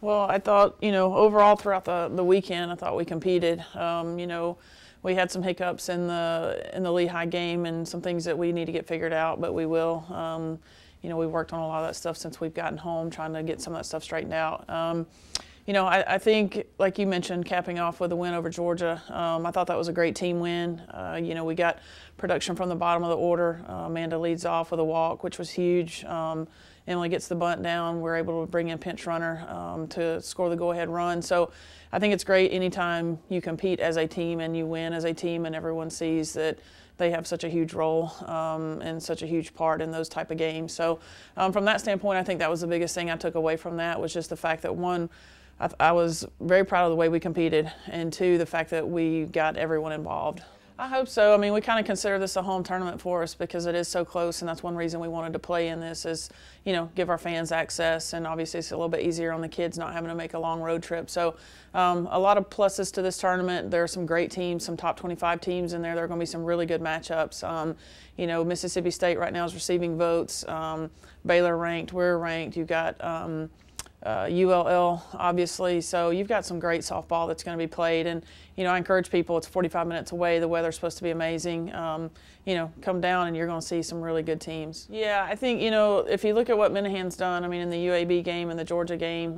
Well, I thought, overall throughout the weekend, I thought we competed. We had some hiccups in the Lehigh game and some things that we need to get figured out, but we will. We've worked on a lot of that stuff since we've gotten home, trying to get some of that stuff straightened out. I think, like you mentioned, capping off with a win over Georgia, I thought that was a great team win. We got production from the bottom of the order. Amanda leads off with a walk, which was huge. Emily gets the bunt down. We're able to bring in pinch runner to score the go-ahead run. So I think it's great anytime you compete as a team and you win as a team and everyone sees that they have such a huge role and such a huge part in those type of games. So from that standpoint, I think that was the biggest thing I took away from that was just the fact that, one, I was very proud of the way we competed, and two, the fact that we got everyone involved. I hope so. I mean, we kind of consider this a home tournament for us because it is so close, and that's one reason we wanted to play in this is, give our fans access, and obviously it's a little bit easier on the kids not having to make a long road trip. So a lot of pluses to this tournament. There are some great teams, some top 25 teams in there. There are going to be some really good matchups. Mississippi State right now is receiving votes. Baylor ranked, we're ranked. You've got ULL, obviously, so you've got some great softball that's going to be played, and I encourage people. It's 45 minutes away. The weather's supposed to be amazing. Come down and you're going to see some really good teams. Yeah, I think if you look at what Minahan's done, I mean, in the UAB game and the Georgia game,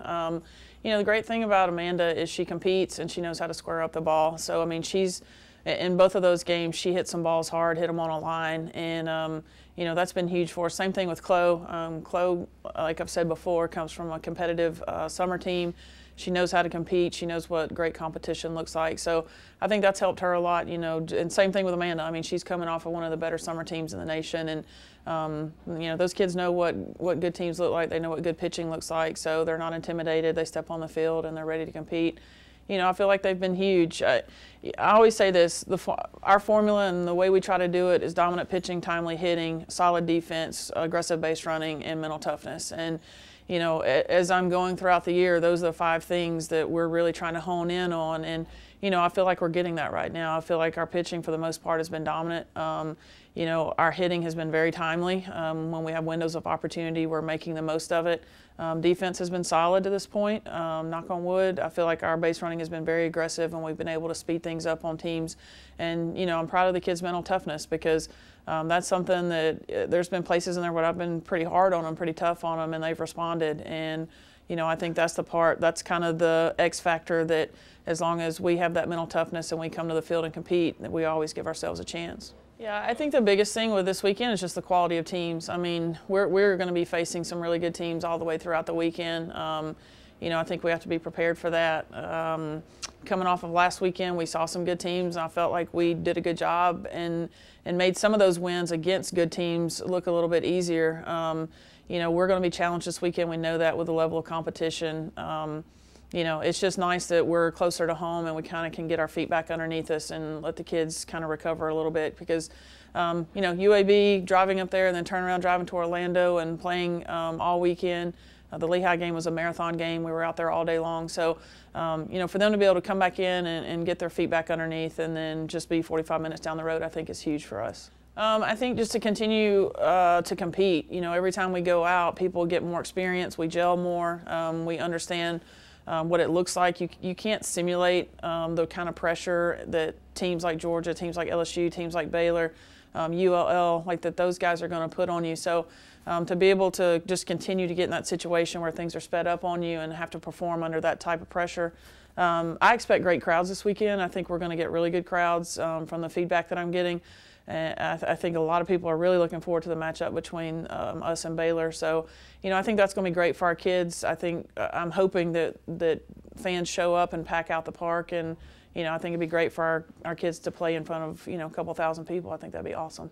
the great thing about Amanda is she competes and she knows how to square up the ball. So I mean, she's in both of those games, she hit some balls hard, hit them on a line, and that's been huge for us. Same thing with Chloe. Chloe, like I've said before, comes from a competitive summer team. She knows how to compete. She knows what great competition looks like. So I think that's helped her a lot, and same thing with Amanda. I mean, she's coming off of one of the better summer teams in the nation, and those kids know what good teams look like. They know what good pitching looks like, so they're not intimidated. They step on the field and they're ready to compete. I feel like they've been huge. I always say this, our formula and the way we try to do it is dominant pitching, timely hitting, solid defense, aggressive base running, and mental toughness. And, as I'm going throughout the year, those are the 5 things that we're really trying to hone in on. And, I feel like we're getting that right now. I feel like our pitching for the most part has been dominant. Our hitting has been very timely. When we have windows of opportunity, we're making the most of it. Defense has been solid to this point. Knock on wood. I feel like our base running has been very aggressive, and we've been able to speed things up on teams. And I'm proud of the kids' mental toughness because that's something that there's been places in there where I've been pretty hard on them, pretty tough on them, and they've responded. And I think that's that's kind of the X factor that as long as we have that mental toughness and we come to the field and compete, that we always give ourselves a chance. Yeah, I think the biggest thing with this weekend is just the quality of teams. I mean, we're going to be facing some really good teams all the way throughout the weekend. I think we have to be prepared for that. Coming off of last weekend, we saw some good teams, and I felt like we did a good job and made some of those wins against good teams look a little bit easier. We're going to be challenged this weekend. We know that with the level of competition. It's just nice that we're closer to home and we kind of can get our feet back underneath us and let the kids kind of recover a little bit because, UAB, driving up there and then turn around driving to Orlando and playing all weekend. The Lehigh game was a marathon game. We were out there all day long. So, for them to be able to come back in and get their feet back underneath and then just be 45 minutes down the road, I think is huge for us. I think just to continue to compete. Every time we go out, people get more experience. We gel more. We understand what it looks like. You can't simulate the kind of pressure that teams like Georgia, teams like LSU, teams like Baylor, ULL, like that those guys are going to put on you. So to be able to just continue to get in that situation where things are sped up on you and have to perform under that type of pressure. I expect great crowds this weekend. I think we're going to get really good crowds from the feedback that I'm getting. And I think a lot of people are really looking forward to the matchup between us and Baylor. So, I think that's going to be great for our kids. I'm hoping that fans show up and pack out the park. And, I think it'd be great for our kids to play in front of, a couple thousand people. I think that'd be awesome.